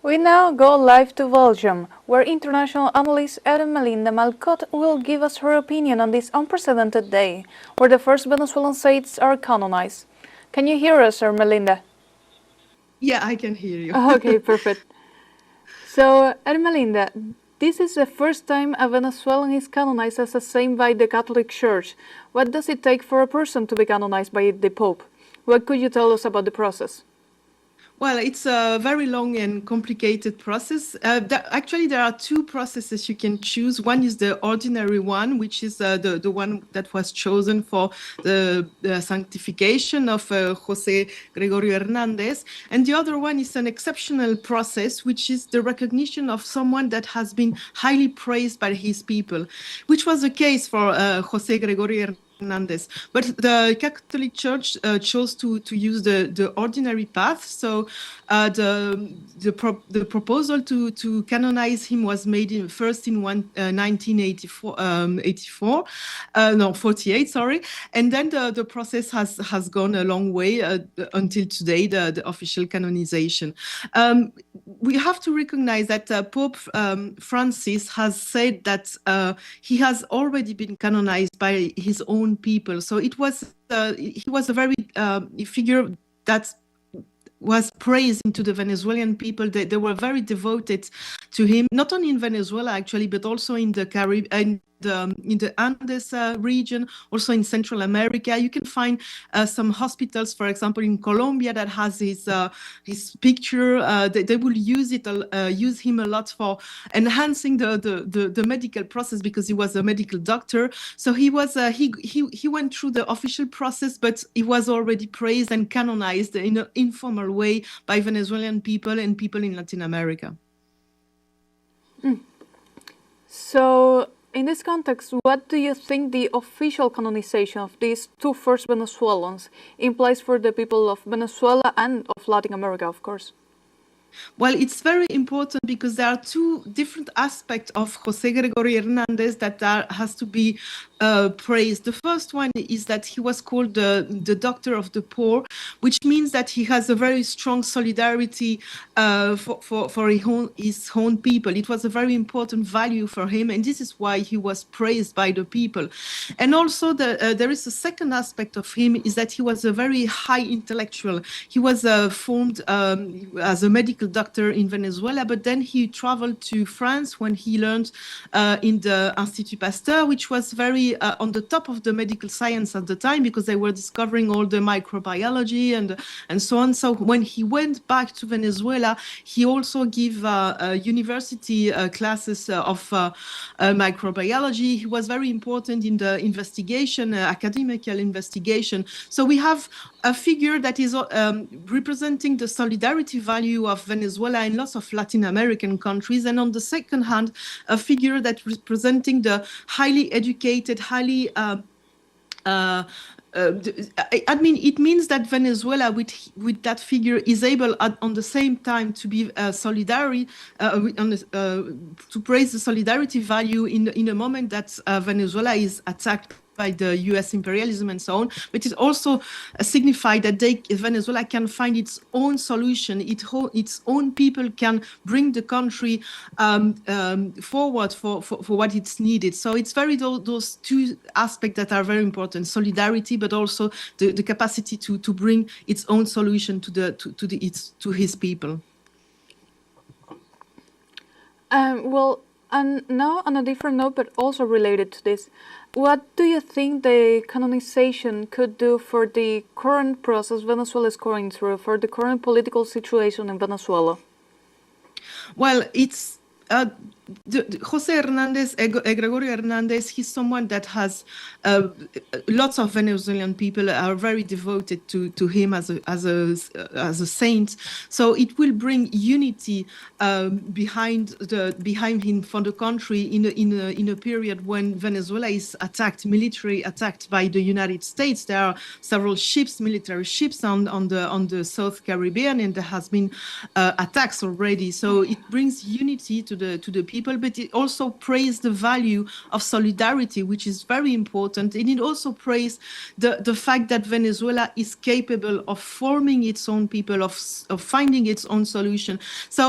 We now go live to Belgium, where international analyst Ermelinda Malcotte will give us her opinion on this unprecedented day, where the first Venezuelan saints are canonized. Can you hear us, Ermelinda? Yeah, I can hear you. Okay, perfect. So, Ermelinda, this is the first time a Venezuelan is canonized as a saint by the Catholic Church. What does it take for a person to be canonized by the Pope? What could you tell us about the process? Well, it's a very long and complicated process. Actually, there are two processes you can choose. One is the ordinary one, which is the one that was chosen for the sanctification of José Gregorio Hernández. And the other one is an exceptional process, which is the recognition of someone that has been highly praised by his people, which was the case for José Gregorio Hernández. But the Catholic Church chose to use the ordinary path. So the proposal to canonize him was made first in 48, sorry. And then the process has gone a long way until today, the official canonization. We have to recognize that Pope Francis has said that he has already been canonized by his own people. So he was a very figure that was praised into the Venezuelan people. They were very devoted to him, not only in Venezuela actually, but also in the Caribbean, in the Andes region, also in Central America. You can find some hospitals, for example, in Colombia that has his picture. They will use him a lot for enhancing the medical process because he was a medical doctor. So he was he went through the official process, but he was already praised and canonized in an informal way by Venezuelan people and people in Latin America. So, in this context, what do you think the official canonization of these two first Venezuelans implies for the people of Venezuela and of Latin America, of course? Well, it's very important because there are two different aspects of José Gregorio Hernández that has to be praised. The first one is that he was called the doctor of the poor, which means that he has a very strong solidarity for his own people. It was a very important value for him, and this is why he was praised by the people. And also there is a second aspect of him is that he was a very high intellectual. He was formed as a medical doctor in Venezuela, but then he traveled to France when he learned in the Institute Pasteur, which was very on the top of the medical science at the time because they were discovering all the microbiology and so on. So when he went back to Venezuela, he also gave university classes of microbiology. He was very important in the investigation, academical investigation. So we have a figure that is representing the solidarity value of Venezuela and lots of Latin American countries, and on the second hand, a figure that representing the highly educated, highly I mean, it means that Venezuela, with that figure, is able on the same time to be solidarity, to praise the solidarity value in a moment that Venezuela is attacked by the U.S. imperialism and so on, but it also signifies that Venezuela can find its own solution. Its own people can bring the country forward for what it's needed. So it's very those two aspects that are very important: solidarity, but also the capacity to bring its own solution to his people. Well, and now on a different note, but also related to this, what do you think the canonization could do for the current process Venezuela is going through, for the current political situation in Venezuela? Well, it's José Hernández, Gregorio Hernández, he's someone that has lots of Venezuelan people are very devoted to him as a saint. So it will bring unity behind him for the country in a period when Venezuela is military attacked by the United States. There are several military ships on the South Caribbean, and there has been attacks already. So it brings unity to the people people, but it also praised the value of solidarity, which is very important. And it also praised the fact that Venezuela is capable of forming its own people, of finding its own solution. So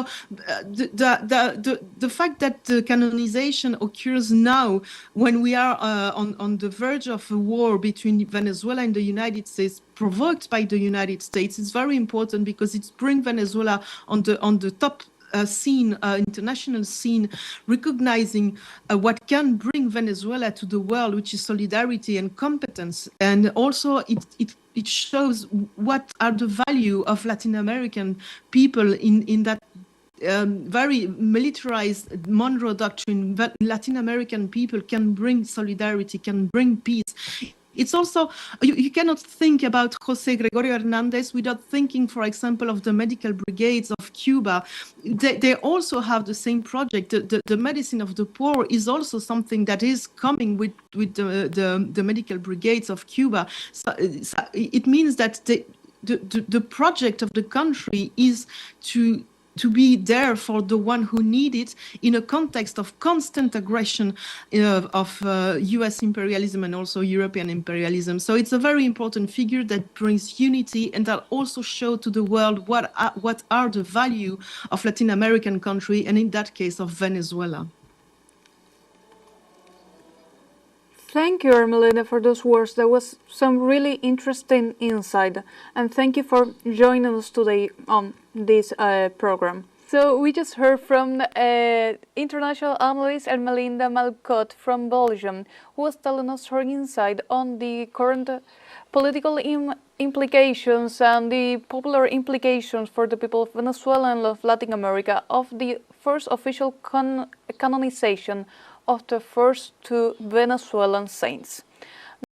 the fact that the canonization occurs now, when we are on the verge of a war between Venezuela and the United States, provoked by the United States, is very important because it brings Venezuela on the top scene, international scene, recognizing what can bring Venezuela to the world, which is solidarity and competence. And also it shows what are the value of Latin American people in that very militarized Monroe Doctrine. Latin American people can bring solidarity, can bring peace. It's also, you cannot think about José Gregorio Hernández without thinking, for example, of the medical brigades of Cuba. They also have the same project. The medicine of the poor is also something that is coming with the medical brigades of Cuba. So it means that the project of the country is to be there for the one who need it in a context of constant aggression of US imperialism and also European imperialism. So it's a very important figure that brings unity and that also show to the world what are the value of Latin American country, and in that case of Venezuela. Thank you, Ermelinda, for those words. There was some really interesting insight, and thank you for joining us today on this program. So we just heard from international analyst Ermelinda Malcotte from Belgium, who was telling us her insight on the current political implications and the popular implications for the people of Venezuela and of Latin America of the first official canonization of the first two Venezuelan saints.